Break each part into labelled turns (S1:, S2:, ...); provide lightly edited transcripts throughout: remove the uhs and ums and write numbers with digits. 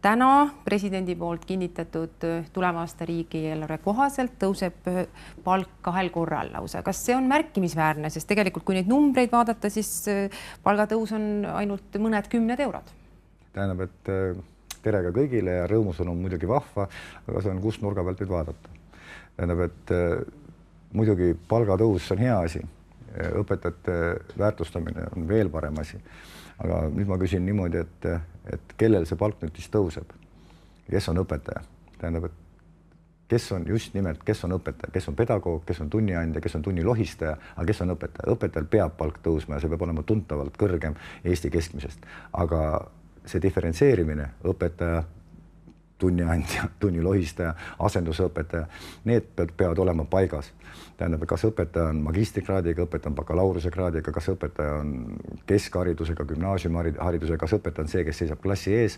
S1: täna presidendi poolt kinnitatud tuleva aasta riigieelarve kohaselt tõuseb palk 2 korral lausa. Kas see on märkimisväärne, sest tegelikult kui neid numbreid vaadata, siis palgatõus on ainult mõned 10 eurod.
S2: Tähendab, et tere ka kõigile ja rõõmusõnum muidugi vahva, aga see on kust nurga pealt nüüd vaadata. Tähendab, et muidugi palgatõus on hea asi, õpetajate väärtustamine on veel parem asi. Aga nüüd ma küsin niimoodi, et kellel see palk nüüd siis tõuseb? Kes on õpetaja? Tähendab, et kes on just nimelt, kes on õpetaja, kes on pedagoog, kes on tunniandja, kes on tunnilohistaja, aga kes on õpetaja? Õpetajal peab palk tõusma ja see peab olema tuntavalt kõrgem Eesti keskmisest. Aga see diferentseerimine, õpetaja, tunniandja, tunnilohistaja, asendusõpetaja, need peavad olema paigas. Tähendab, kas õpetaja on magistrikraadiga, õpetaja on bakalaureuse kraadiga, kas õpetaja on keskharidusega, gümnaasiumiharidusega, kas õpetaja on see, kes seisab klassi ees.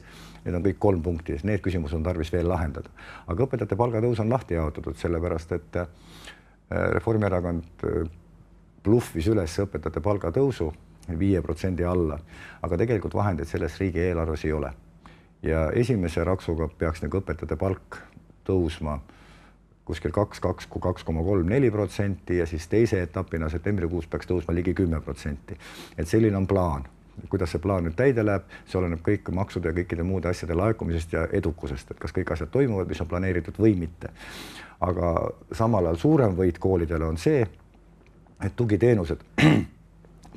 S2: Need on kõik 3 punkti. Need küsimused on tarvis veel lahendada. Aga õpetajate palgatõus on lahti jaotatud, sellepärast, et Reformierakond bluffis üles õpetajate palgatõusu 5% alla, aga tegelikult vahendeid selles riigieelarves ei ole. Ja esimese raksuga peaks nagu õpetajate palk tõusma kuskil 2,3–4% ja siis teise etapina septembrikuus peaks tõusma ligi 10%. Et selline on plaan. Kuidas see plaan nüüd täide läheb, see oleneb kõik maksude ja kõikide muude asjade laekumisest ja edukusest, et kas kõik asjad toimuvad, mis on planeeritud või mitte. Aga samal ajal suurem võit koolidele on see, et tugiteenused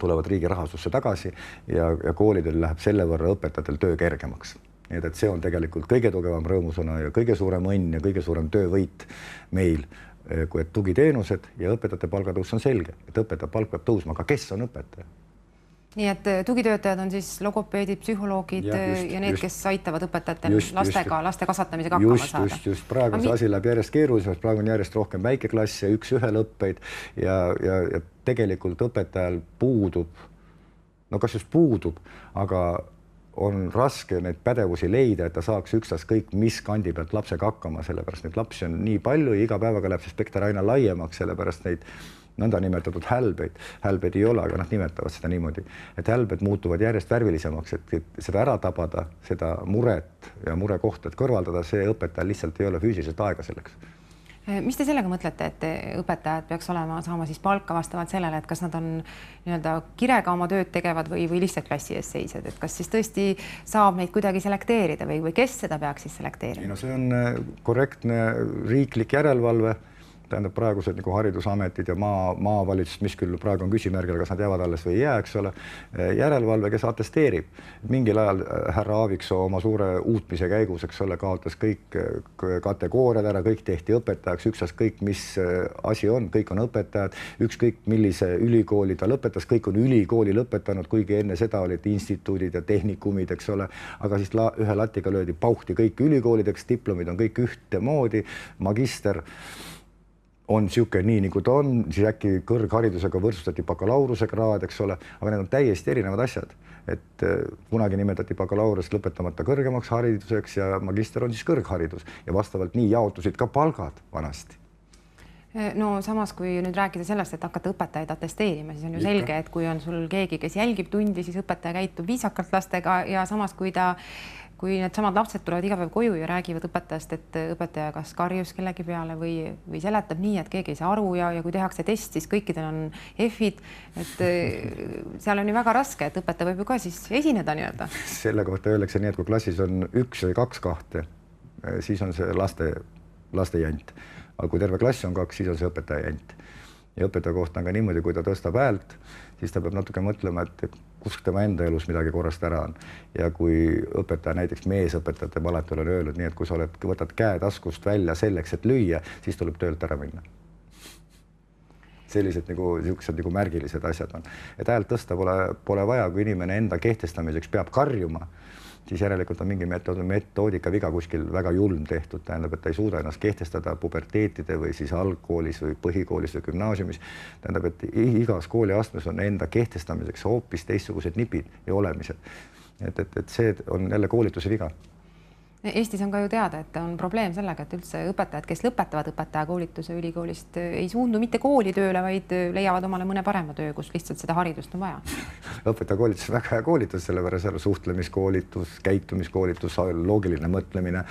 S2: tulevad riigi rahasusse tagasi ja koolidel läheb selle võrra õpetajatel töö kergemaks. Nii et see on tegelikult kõige tugevam rõõmusõna ja kõige suurem õnn ja kõige suurem töövõit meil, kui et tugiteenused ja õpetajate palgatõus on selge, et õpetaja palk peab tõusma, aga kes on õpetaja?
S1: Nii et tugitöötajad on siis logopeedid, psühholoogid ja need, kes aitavad õpetajatel laste kasvatamisega hakkama saada.
S2: Just. Praegu see asi läheb järjest keerulisemaks, praegu on järjest rohkem väikeklasse, 1-1 õppeid ja tegelikult õpetajal puudub, no kas just puudub, aga on raske neid pädevusi leida, et ta saaks ükstaskõik mis kandi pealt lapsega hakkama, sellepärast neid lapsi on nii palju ja iga päevaga läheb see spekter aina laiemaks, sellepärast neid nõnda nimetatud hälbeid ei ole, aga nad nimetavad seda niimoodi, et hälbed muutuvad järjest värvilisemaks, et seda ära tabada, seda muret ja murekohta, et kõrvaldada, see õpetaja lihtsalt ei ole füüsiliselt aega selleks.
S1: Mis te sellega mõtlete, et õpetajad peaks saama siis palka vastavalt sellele, et kas nad on kirega oma tööd tegevad või lihtsalt klassi ees seised, et kas siis tõesti saab neid kuidagi selekteerida või kes seda peaks siis selekteerima?
S2: No see on korrektne riiklik järelevalve. Tähendab praegused nagu haridusametid ja maavalitsus, mis küll praegu on küsimärgil, kas nad jäävad alles või ei jää, eks ole, järelevalve, kes atesteerib. Mingil ajal härra Aaviksoo oma suure uutmise käigus, eks ole, kaotas kõik kategooriad ära, kõik tehti õpetajaks, ükskõik mis asi on, kõik on õpetajad, ükskõik millise ülikooli ta lõpetas, kõik on ülikooli lõpetanud, kuigi enne seda olid instituudid ja tehnikumid, eks ole, aga siis ühe latiga löödi pauhti kõik ülikoolideks, diplomid on kõik ühtemoodi, magister on siuke nii, nagu ta on, siis äkki kõrgharidusega võrdsustati bakalaureuse kraad, eks ole, aga need on täiesti erinevad asjad. Et kunagi nimetati bakalaureust lõpetamata kõrgemaks hariduseks ja magister on siis kõrgharidus ja vastavalt nii jaotusid ka palgad vanasti.
S1: No samas, kui nüüd rääkida sellest, et hakata õpetajaid atesteerima, siis on ju selge, et kui on sul keegi, kes jälgib tundi, siis õpetaja käitub viisakalt lastega ja samas, kui need samad lapsed tulevad iga päev koju ja räägivad õpetajast, et õpetaja kas karjus kellegi peale või seletab nii, et keegi ei saa aru ja kui tehakse test, siis kõikidel on F-id, et seal on ju väga raske, et õpetaja võib ju ka siis esineda nii-öelda.
S2: Selle kohta öeldakse nii, et kui klassis on 1 või 2 kahte, siis on see laste jant. Aga kui terve klass on 2, siis on see õpetaja jant. Ja õpetaja kohta on ka niimoodi, kui ta tõstab häält, siis ta peab natuke mõtlema, et kus tema enda elus midagi korrast ära on. Ja kui õpetaja, näiteks meesõpetajate alati olen öelnud nii, et kui sa võtad käe taskust välja selleks, et lüüa, siis tuleb töölt ära minna. Sellised nagu märgilised asjad on. Et häält tõsta pole vaja, kui inimene enda kehtestamiseks peab karjuma, siis järelikult on mingi metoodika viga kuskil väga julm tehtud, tähendab, et ta ei suuda ennast kehtestada puberteetide või siis algkoolis või põhikoolis või gümnaasiumis. Tähendab, et igas kooliastmes on enda kehtestamiseks hoopis teistsugused nipid ja olemised. Et see on jälle koolituse viga.
S1: Eestis on ka ju teada, et on probleem sellega, et üldse õpetajad, kes lõpetavad õpetajakoolituse ülikoolist, ei suundu mitte kooli tööle, vaid leiavad omale mõne parema töö, kus lihtsalt seda haridust on vaja.
S2: Õpetajakoolitus on väga hea koolitus, sellepärast seal suhtlemiskoolitus, käitumiskoolitus, loogiline mõtlemine,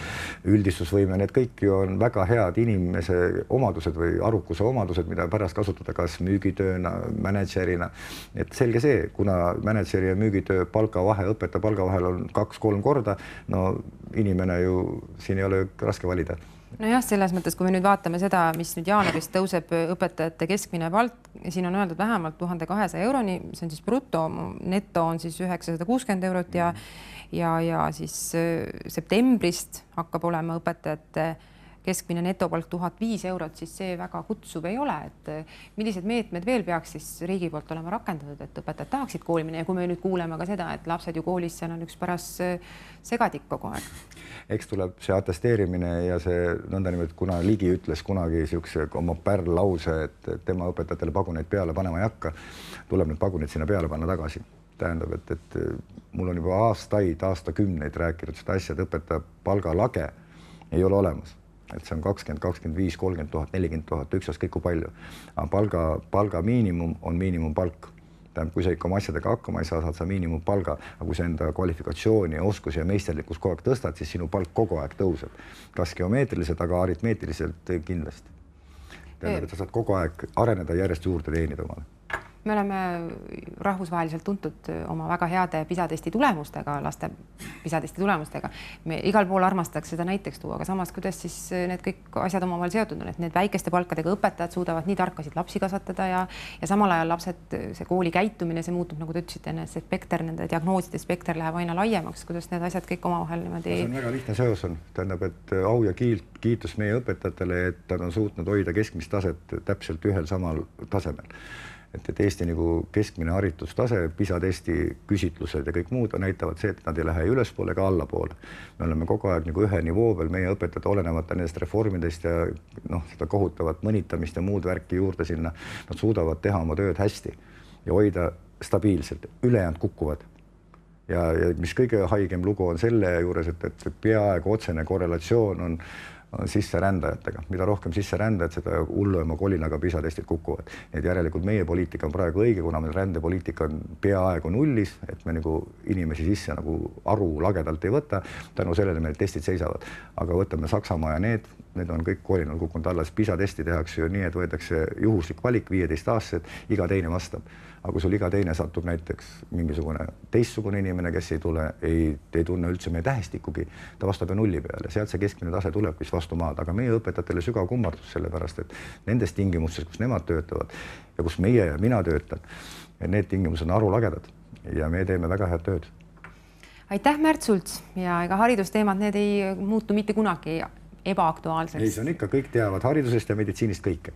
S2: üldistusvõime, need kõik ju on väga head inimese omadused või arukuse omadused, mida pärast kasutada kas müügitööna, mänedžerina. Et selge see, kuna mänedžeri ja müügitöö palgavahe, õpetaja palgavahel on 2-3 korda, no inimene ju siin ei ole raske valida.
S1: Nojah, selles mõttes, kui me nüüd vaatame seda, mis nüüd jaanuarist tõuseb õpetajate keskmine palk, siin on öeldud vähemalt 1200 euroni, see on siis bruto, neto on siis 960 eurot ja siis septembrist hakkab olema õpetajate keskmine netopalk 1005 eurot, siis see väga kutsuv ei ole, et millised meetmed veel peaks siis riigi poolt olema rakendatud, et õpetajad tahaksid kooli minna ja kui me nüüd kuuleme ka seda, et lapsed ju koolis, seal on üks paras segadik kogu aeg.
S2: Eks tuleb see atesteerimine ja see nõndanimelt, kuna Ligi ütles kunagi niisuguse oma pärllause, et tema õpetajatele paguneid peale panema ei hakka, tuleb need pagunid sinna peale panna tagasi. Tähendab, et mul on juba aastakümneid rääkinud seda asja, et õpetaja palgalage ei ole olemas. Et see on 20, 25, 30 000, 40 000, ükskõik kui palju. Aga palga miinimum on miinimumpalk. Tähendab, kui sa ikka oma asjadega hakkama ei saa, saad sa miinimumpalga, aga kui sa enda kvalifikatsiooni, oskusi ja meisterlikkus kogu aeg tõstad, siis sinu palk kogu aeg tõuseb. Kas geomeetriliselt, aga aritmeetriliselt kindlasti. Tähendab, et sa saad kogu aeg areneda järjest juurde teenida omale.
S1: Me oleme rahvusvaheliselt tuntud oma väga heade PISA-testi tulemustega, laste PISA-testi tulemustega. Me igal pool armastatakse seda näiteks tuua, aga samas, kuidas siis need kõik asjad omavahel seotud on, et need väikeste palkadega õpetajad suudavad nii tarkasid lapsi kasvatada ja samal ajal lapsed, see kooli käitumine, see muutub, nagu te ütlesite, see spekter, nende diagnooside spekter läheb aina laiemaks, kuidas need asjad kõik omavahel niimoodi.
S2: See on väga lihtne seos on. Tähendab, et au ja kiitus meie õpetajatele, et nad on suutnud hoida keskmist taset täpselt ühel samal tasemel. Et Eesti nagu keskmine haritustase, PISA-testi küsitlused ja kõik muud näitavad see, et nad ei lähe ülespoole ega allapoole. Me oleme kogu aeg nagu ühe nivoo peal, meie õpetajad olenemata nendest reformidest ja seda kohutavat mõnitamist ja muud värki juurde sinna. Nad suudavad teha oma tööd hästi ja hoida stabiilselt, ülejäänud kukuvad. Ja mis kõige haigem lugu on selle juures, et peaaegu otsene korrelatsioon on sisserändajatega. Mida rohkem sisserändajad, seda hulluema kolinaga PISA-testid kukuvad. Et järelikult meie poliitika on praegu õige, kuna meil rändepoliitika on peaaegu nullis, et me nagu inimesi sisse nagu aru lagedalt ei võta. Tänu sellele meil testid seisavad. Aga võtame Saksamaa ja need on kõik kolinal kukkunud alla. PISA-testi tehakse ju nii, et võetakse juhuslik valik 15-aastased, iga teine vastab. Aga kui sul iga teine satub näiteks mingisugune teistsugune inimene, kes ei tunne üldse meie tähestikugi, ta vastab ju nulli peale. Sealt see keskmine tase tuleb vist vastu maad, aga meie õpetajatele sügav kummardus sellepärast, et nendes tingimustes, kus nemad töötavad ja kus meie ja mina töötan, need tingimused on arulagedad ja me teeme väga head tööd.
S1: Aitäh, Märt Sults, ja ega haridusteemad, need ei muutu mitte kunagi ebaaktuaalseks.
S2: Ei, see on ikka, kõik teavad haridusest ja meditsiinist kõike.